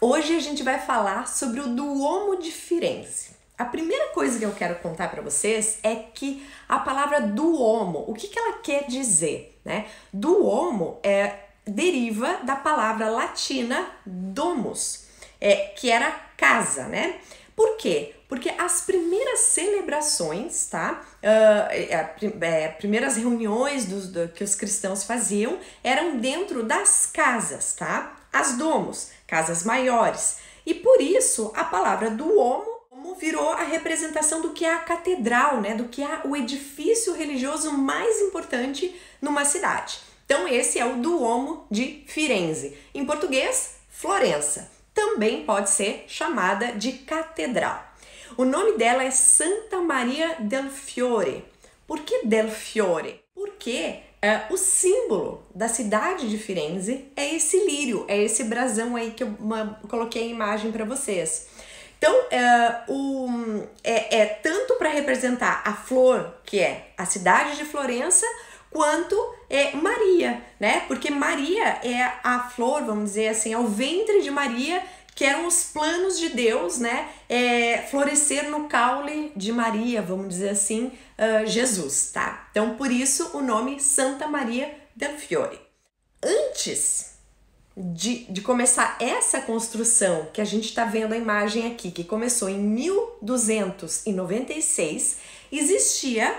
Hoje a gente vai falar sobre o Duomo de Firenze. A primeira coisa que eu quero contar para vocês é que a palavra Duomo, o que ela quer dizer, né? Duomo deriva da palavra latina domus, que era casa, né? Por quê? Porque as primeiras celebrações, tá? Primeiras reuniões que os cristãos faziam eram dentro das casas, tá? As domos, casas maiores. E por isso a palavra duomo virou a representação do que é a catedral, né? Do que é o edifício religioso mais importante numa cidade. Então esse é o Duomo de Firenze. Em português, Florença. Também pode ser chamada de catedral. O nome dela é Santa Maria del Fiore. Por que del Fiore? Porque o símbolo da cidade de Firenze é esse lírio, é esse brasão aí que eu coloquei a imagem para vocês. Então, tanto para representar a flor, que é a cidade de Florença, quanto Maria, né? Porque Maria é a flor, vamos dizer assim, é o ventre de Maria, que eram os planos de Deus, né? Florescer no caule de Maria, vamos dizer assim, Jesus, tá? Então, por isso o nome Santa Maria del Fiore. Antes de começar essa construção, que a gente está vendo a imagem aqui, que começou em 1296, existia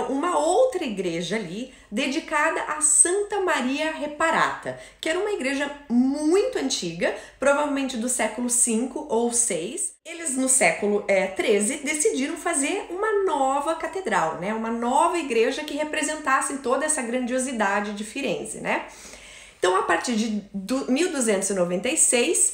uma outra igreja ali dedicada a Santa Maria Reparata, que era uma igreja muito antiga, provavelmente do século V ou VI. Eles no século XIII decidiram fazer uma nova catedral, né? Uma nova igreja que representasse toda essa grandiosidade de Firenze, né? Então, a partir de 1296,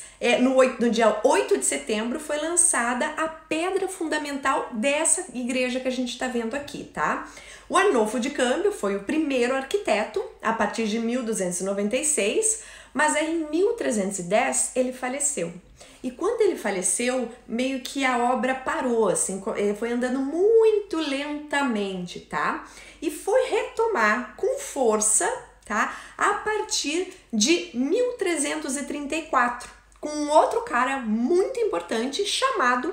no dia 8 de setembro, foi lançada a pedra fundamental dessa igreja que a gente está vendo aqui, tá? O Arnolfo de Cambio foi o primeiro arquiteto, a partir de 1296, mas aí em 1310 ele faleceu. E quando ele faleceu, meio que a obra parou, assim, foi andando muito lentamente, tá? E foi retomar com força, tá? A partir de 1334, com um outro cara muito importante chamado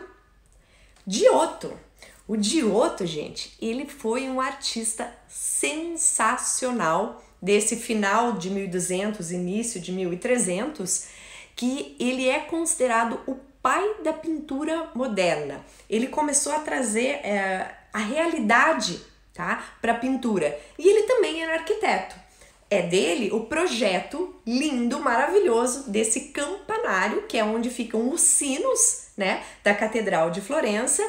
Giotto. O Giotto, gente, ele foi um artista sensacional desse final de 1200, início de 1300, que ele é considerado o pai da pintura moderna. Ele começou a trazer a realidade, tá, para a pintura. E ele também era arquiteto. É dele o projeto lindo, maravilhoso desse campanário, que é onde ficam os sinos, né, da Catedral de Florença,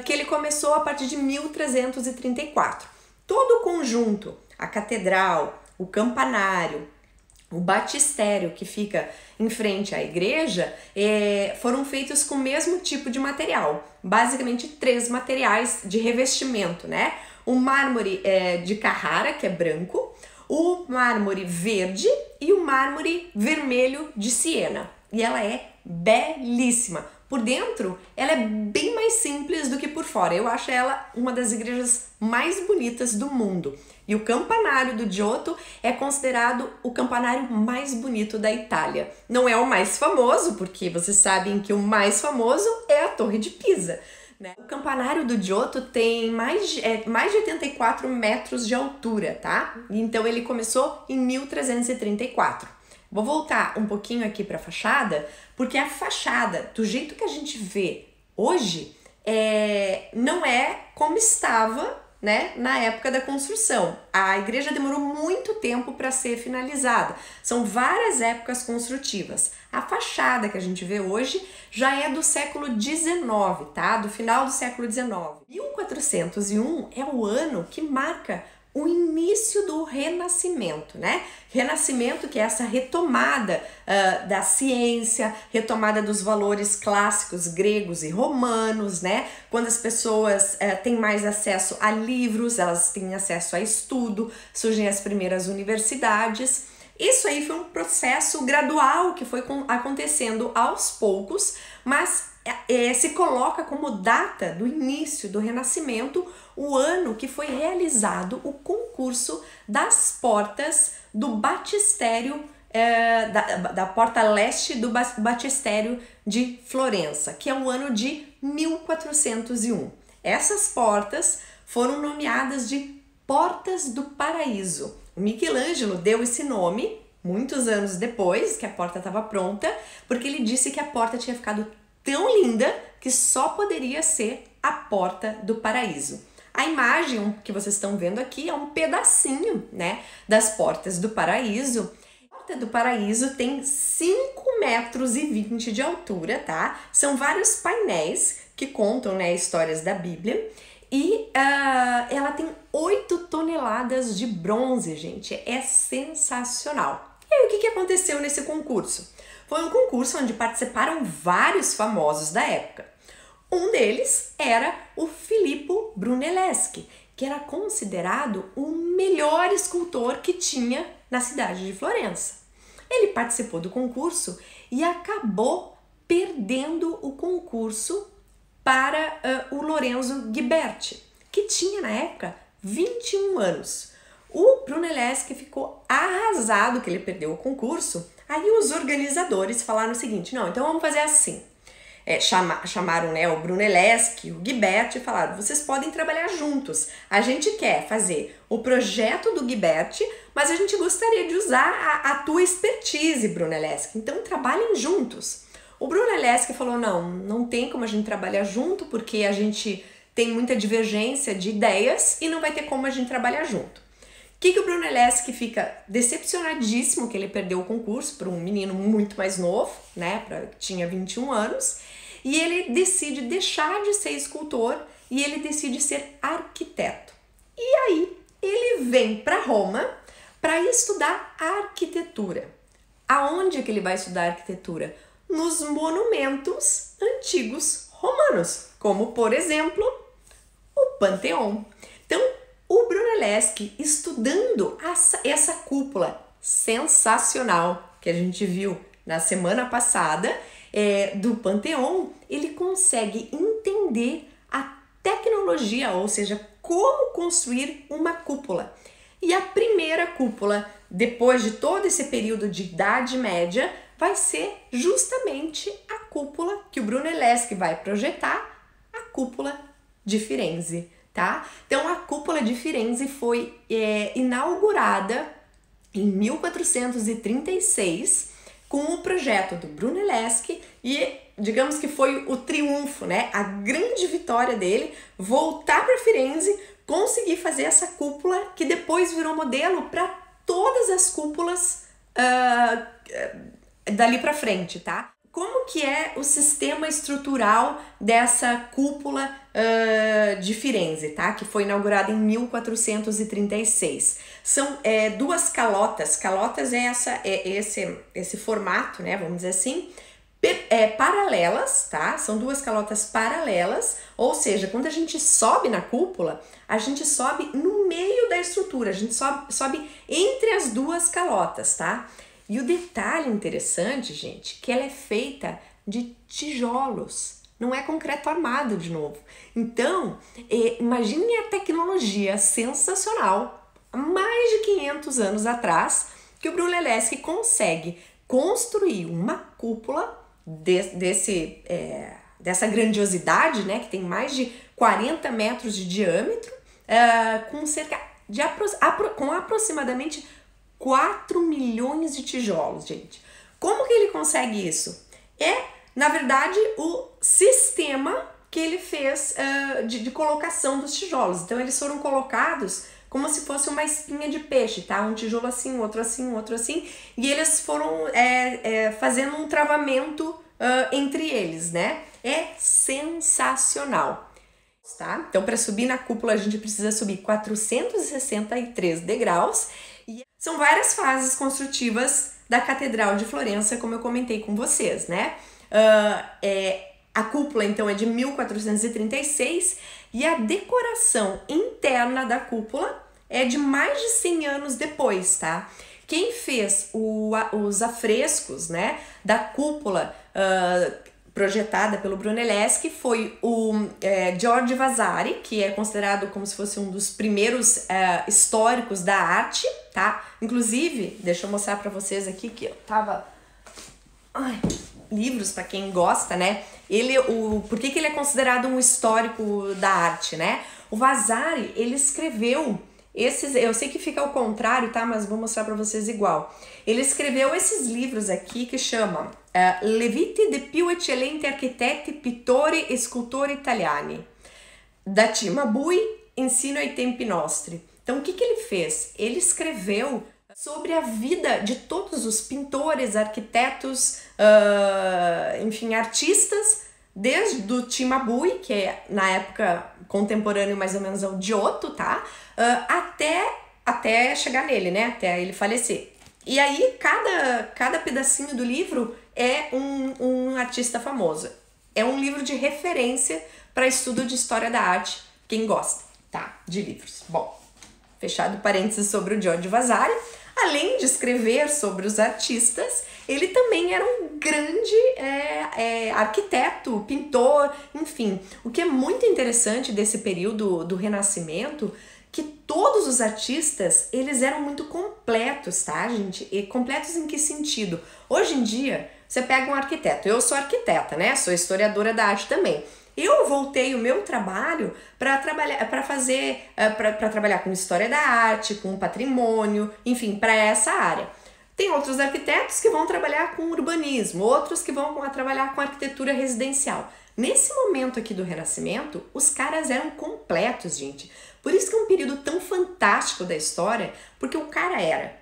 que ele começou a partir de 1334. Todo o conjunto, a catedral, o campanário, o batistério que fica em frente à igreja, foram feitos com o mesmo tipo de material, basicamente 3 materiais de revestimento, né? O mármore de Carrara, que é branco, o mármore verde e o mármore vermelho de Siena. E ela é belíssima. Por dentro, ela é bem mais simples do que por fora. Eu acho ela uma das igrejas mais bonitas do mundo. E o campanário do Giotto é considerado o campanário mais bonito da Itália. Não é o mais famoso, porque vocês sabem que o mais famoso é a Torre de Pisa, né? O campanário do Giotto tem mais de 84 metros de altura, tá? Então ele começou em 1334. Vou voltar um pouquinho aqui para a fachada, porque a fachada, do jeito que a gente vê hoje, não é como estava, né, na época da construção. A igreja demorou muito tempo para ser finalizada. São várias épocas construtivas. A fachada que a gente vê hoje já é do século XIX, tá? Do final do século XIX. 1401 é o ano que marca o início do Renascimento, né? Renascimento, que é essa retomada da ciência, retomada dos valores clássicos gregos e romanos, né? Quando as pessoas têm mais acesso a livros, elas têm acesso a estudo, surgem as primeiras universidades. Isso aí foi um processo gradual que foi acontecendo aos poucos, mas se coloca como data do início do Renascimento o ano que foi realizado o concurso das portas do batistério da porta leste do batistério de Florença, que é o ano de 1401. Essas portas foram nomeadas de Portas do Paraíso. O Michelangelo deu esse nome muitos anos depois que a porta estava pronta, porque ele disse que a porta tinha ficado tão linda que só poderia ser a Porta do Paraíso. A imagem que vocês estão vendo aqui é um pedacinho, né, das Portas do Paraíso. A Porta do Paraíso tem 5,20 metros de altura, tá? São vários painéis que contam, né, histórias da Bíblia. E ela tem 8 toneladas de bronze, gente. É sensacional. E aí, o que aconteceu nesse concurso? Foi um concurso onde participaram vários famosos da época. Um deles era o Filippo Brunelleschi, que era considerado o melhor escultor que tinha na cidade de Florença. Ele participou do concurso e acabou perdendo o concurso para o Lorenzo Ghiberti, que tinha na época 21 anos. O Brunelleschi ficou arrasado que ele perdeu o concurso. Aí os organizadores falaram o seguinte: não, então vamos fazer assim. Chamaram, né, o Brunelleschi, o Ghiberti, e falaram: vocês podem trabalhar juntos. A gente quer fazer o projeto do Ghiberti, mas a gente gostaria de usar a tua expertise, Brunelleschi. Então trabalhem juntos. O Brunelleschi falou: não tem como a gente trabalhar junto, porque a gente tem muita divergência de ideias e não vai ter como a gente trabalhar junto. O que o Brunelleschi fica decepcionadíssimo que ele perdeu o concurso para um menino muito mais novo, né, tinha 21 anos, e ele decide deixar de ser escultor e ele decide ser arquiteto. E aí ele vem para Roma para estudar arquitetura. Aonde que ele vai estudar arquitetura? Nos monumentos antigos romanos, como por exemplo o Panteão. Então, o Brunelleschi, estudando essa cúpula sensacional que a gente viu na semana passada do Panteão, ele consegue entender a tecnologia, ou seja, como construir uma cúpula. E a primeira cúpula, depois de todo esse período de Idade Média, vai ser justamente a cúpula que o Brunelleschi vai projetar, a cúpula de Firenze. Tá? Então a cúpula de Firenze foi inaugurada em 1436 com o projeto do Brunelleschi e digamos que foi o triunfo, né? A grande vitória dele, voltar para Firenze, conseguir fazer essa cúpula que depois virou modelo para todas as cúpulas dali para frente, tá? Como que é o sistema estrutural dessa cúpula de Firenze, tá? Que foi inaugurada em 1436. São duas calotas. Calotas é esse formato, né? Vamos dizer assim, paralelas, tá? São duas calotas paralelas, ou seja, quando a gente sobe na cúpula, a gente sobe no meio da estrutura, a gente sobe entre as duas calotas, tá? E o detalhe interessante, gente, que ela é feita de tijolos, não é concreto armado de novo. Então, imagine a tecnologia sensacional, há mais de 500 anos atrás, que o Brunelleschi consegue construir uma cúpula dessa grandiosidade, né, que tem mais de 40 metros de diâmetro, com aproximadamente 4 milhões de tijolos, gente. Como que ele consegue isso? Na verdade, o sistema que ele fez de colocação dos tijolos. Então, eles foram colocados como se fosse uma espinha de peixe, tá? Um tijolo assim, outro assim, outro assim. E eles foram fazendo um travamento entre eles, né? É sensacional, tá? Então, para subir na cúpula, a gente precisa subir 463 degraus. E são várias fases construtivas da Catedral de Florença, como eu comentei com vocês, né? A cúpula, então, é de 1436 e a decoração interna da cúpula é de mais de 100 anos depois, tá? Quem fez os afrescos, né, da cúpula, projetada pelo Brunelleschi foi o Giorgio Vasari, que é considerado como se fosse um dos primeiros históricos da arte, tá? Inclusive, deixa eu mostrar para vocês aqui que eu tava... livros para quem gosta, né? Por que ele é considerado um histórico da arte, né? O Vasari, ele escreveu eu sei que fica ao contrário, tá? Mas vou mostrar para vocês igual. Ele escreveu esses livros aqui que chamam Le vite de più eccellenti architetti, pittori e scultori italiani, da Cimabue, Ensino ai tempi nostri. Então, o que ele fez? Ele escreveu sobre a vida de todos os pintores, arquitetos, enfim, artistas, desde o Cimabue, que é na época contemporâneo mais ou menos ao Giotto, tá? Até chegar nele, né? Até ele falecer. E aí, cada pedacinho do livro é um artista famoso. É um livro de referência para estudo de história da arte, quem gosta, tá? De livros. Bom, fechado parênteses sobre o Giorgio Vasari. Além de escrever sobre os artistas, ele também era um grande arquiteto, pintor, enfim. O que é muito interessante desse período do Renascimento, que todos os artistas, eles eram muito completos, tá, gente? E completos em que sentido? Hoje em dia, você pega um arquiteto, eu sou arquiteta, né? Sou historiadora da arte também. Eu voltei o meu trabalho para trabalhar com história da arte, com patrimônio, enfim, para essa área. Tem outros arquitetos que vão trabalhar com urbanismo, outros que vão trabalhar com arquitetura residencial. Nesse momento aqui do Renascimento, os caras eram completos, gente. Por isso que é um período tão fantástico da história, porque o cara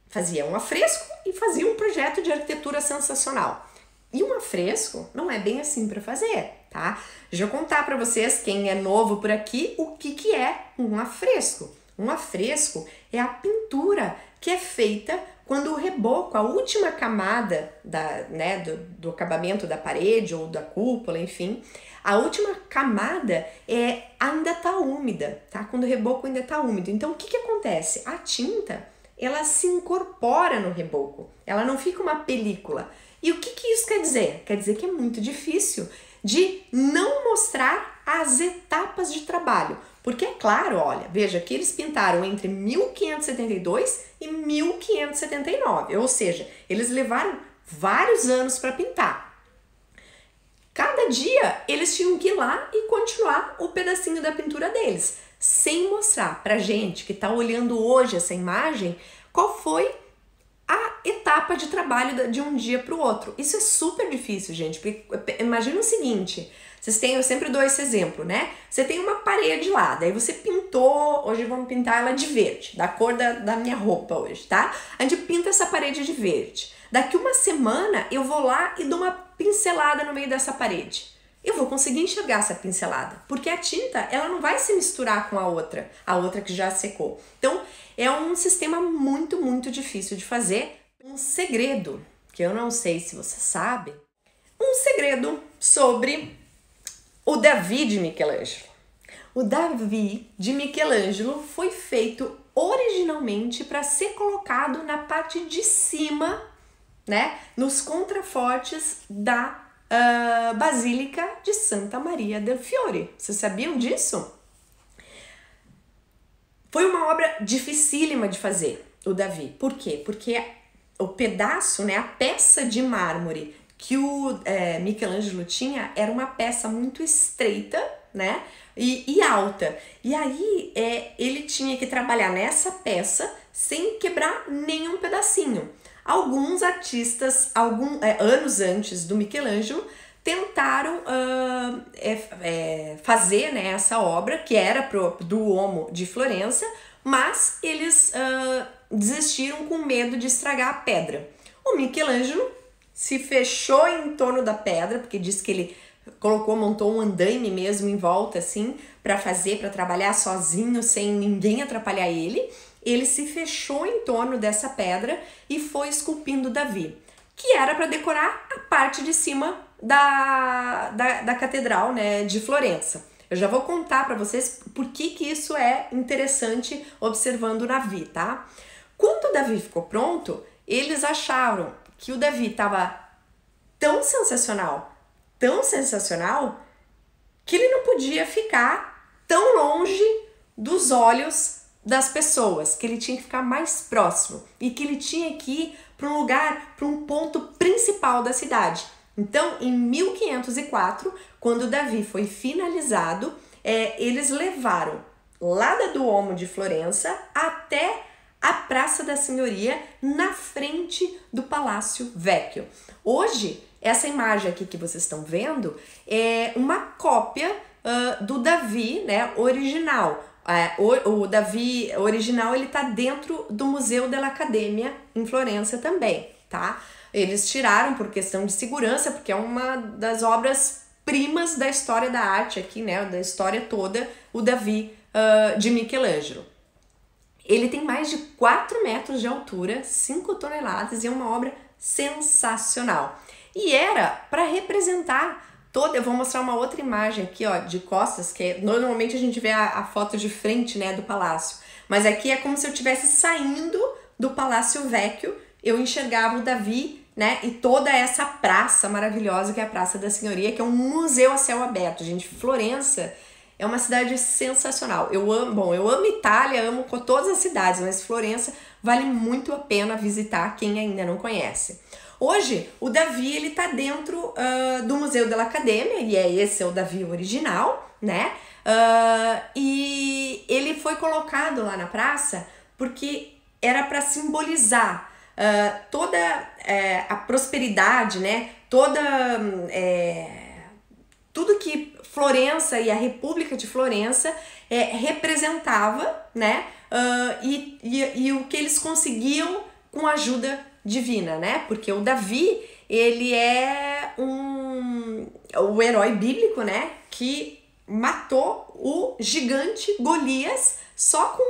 fazia um afresco e fazia um projeto de arquitetura sensacional. E um afresco não é bem assim para fazer, tá? Deixa eu contar para vocês, quem é novo por aqui, o que é um afresco. Um afresco é a pintura que é feita quando o reboco, a última camada do acabamento da parede ou da cúpula, enfim, a última camada ainda tá úmida, tá? Quando o reboco ainda tá úmido. Então, o que acontece? A tinta, ela se incorpora no reboco, ela não fica uma película. E o que isso quer dizer? Quer dizer que é muito difícil de não mostrar as etapas de trabalho. Porque é claro, olha, veja que eles pintaram entre 1572 e 1579, ou seja, eles levaram vários anos para pintar. Cada dia eles tinham que ir lá e continuar o pedacinho da pintura deles, sem mostrar pra gente que tá olhando hoje essa imagem, qual foi a etapa de trabalho de um dia para o outro. Isso é super difícil, gente, porque imagina o seguinte, eu sempre dou esse exemplo, né? Você tem uma parede lá, daí você pintou, hoje vamos pintar ela de verde, da cor da minha roupa hoje, tá? A gente pinta essa parede de verde. Daqui uma semana eu vou lá e dou uma pincelada no meio dessa parede. Eu vou conseguir enxergar essa pincelada, porque a tinta, ela não vai se misturar com a outra que já secou. Então, é um sistema muito, muito difícil de fazer. Um segredo, que eu não sei se você sabe, um segredo sobre o Davi de Michelangelo. O Davi de Michelangelo foi feito originalmente para ser colocado na parte de cima, né, nos contrafortes da Basílica de Santa Maria del Fiore. Vocês sabiam disso? Foi uma obra dificílima de fazer, o Davi. Por quê? Porque o pedaço, né, a peça de mármore que o Michelangelo tinha era uma peça muito estreita, né, e alta. E aí ele tinha que trabalhar nessa peça sem quebrar nenhum pedacinho. Alguns artistas, anos antes do Michelangelo, tentaram fazer, né, essa obra, que era do Duomo de Florença, mas eles desistiram com medo de estragar a pedra. O Michelangelo se fechou em torno da pedra, porque disse que ele montou um andaime mesmo em volta, assim, para trabalhar sozinho, sem ninguém atrapalhar ele. Ele se fechou em torno dessa pedra e foi esculpindo Davi, que era para decorar a parte de cima da catedral, né, de Florença. Eu já vou contar para vocês por que isso é interessante observando o Davi, tá? Quando o Davi ficou pronto, eles acharam que o Davi estava tão sensacional, tão sensacional que ele não podia ficar tão longe dos olhos das pessoas, que ele tinha que ficar mais próximo e que ele tinha que ir para um lugar, para um ponto principal da cidade. Então, em 1504, quando Davi foi finalizado, eles levaram lá da Duomo de Florença até a Praça da Signoria, na frente do Palácio Vecchio. Hoje, essa imagem aqui que vocês estão vendo é uma cópia do Davi, né, original. O Davi original, ele tá dentro do Museu dell'Accademia em Florença também, tá? Eles tiraram por questão de segurança, porque é uma das obras primas da história da arte aqui, né, da história toda, o Davi de Michelangelo. Ele tem mais de 4 metros de altura, 5 toneladas e é uma obra sensacional. E era para representar toda... Eu vou mostrar uma outra imagem aqui, ó, de costas, que normalmente a gente vê a foto de frente, né, do palácio. Mas aqui é como se eu estivesse saindo do Palácio Vecchio, eu enxergava o Davi, né, e toda essa praça maravilhosa que é a Praça da Signoria, que é um museu a céu aberto. Gente, Florença é uma cidade sensacional. Eu amo Itália, amo todas as cidades, mas Florença vale muito a pena visitar quem ainda não conhece. Hoje, o Davi, ele tá dentro do Museu dell'Accademia, e esse é o Davi original, né? E ele foi colocado lá na praça porque era para simbolizar toda a prosperidade, né? Tudo que Florença e a República de Florença representava, né? E o que eles conseguiam com a ajuda divina, né? Porque o Davi, ele é o herói bíblico, né? Que matou o gigante Golias só com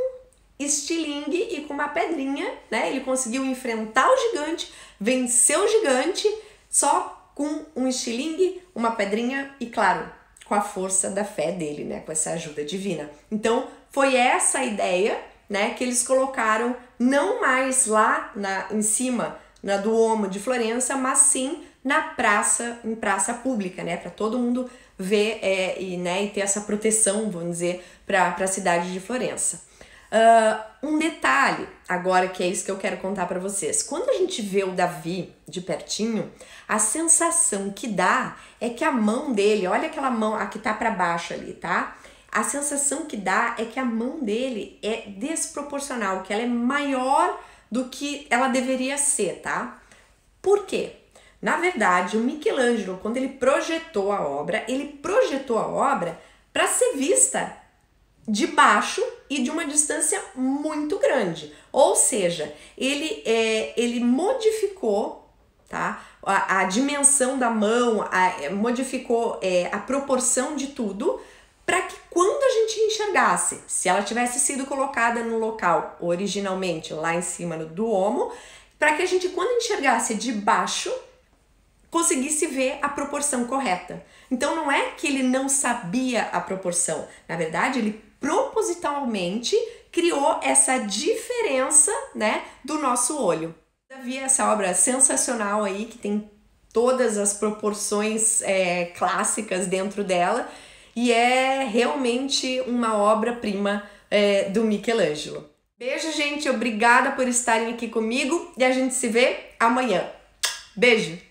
estilingue e com uma pedrinha, né? Ele conseguiu enfrentar o gigante, vencer o gigante só com um estilingue, uma pedrinha e, claro, com a força da fé dele, né? Com essa ajuda divina. Então, foi essa a ideia, né, que eles colocaram não mais lá em cima, na Duomo de Florença, mas sim na praça, em praça pública, né, para todo mundo ver e ter essa proteção, vamos dizer, para a cidade de Florença. Um detalhe agora, que é isso que eu quero contar para vocês. Quando a gente vê o Davi de pertinho, a sensação que dá é que a mão dele, olha aquela mão, a que tá para baixo ali, tá? A sensação que dá é que a mão dele é desproporcional, que ela é maior do que ela deveria ser, tá? Por quê? Na verdade, o Michelangelo, quando ele projetou a obra para ser vista de baixo e de uma distância muito grande. Ou seja, ele modificou, tá, a dimensão da mão, modificou a proporção de tudo, para que quando a gente enxergasse, se ela tivesse sido colocada no local originalmente, lá em cima no Duomo, para que a gente, quando enxergasse de baixo, conseguisse ver a proporção correta. Então não é que ele não sabia a proporção, na verdade ele propositalmente criou essa diferença, né, do nosso olho. Havia essa obra sensacional aí, que tem todas as proporções clássicas dentro dela, e é realmente uma obra-prima do Michelangelo. Beijo, gente, obrigada por estarem aqui comigo e a gente se vê amanhã. Beijo!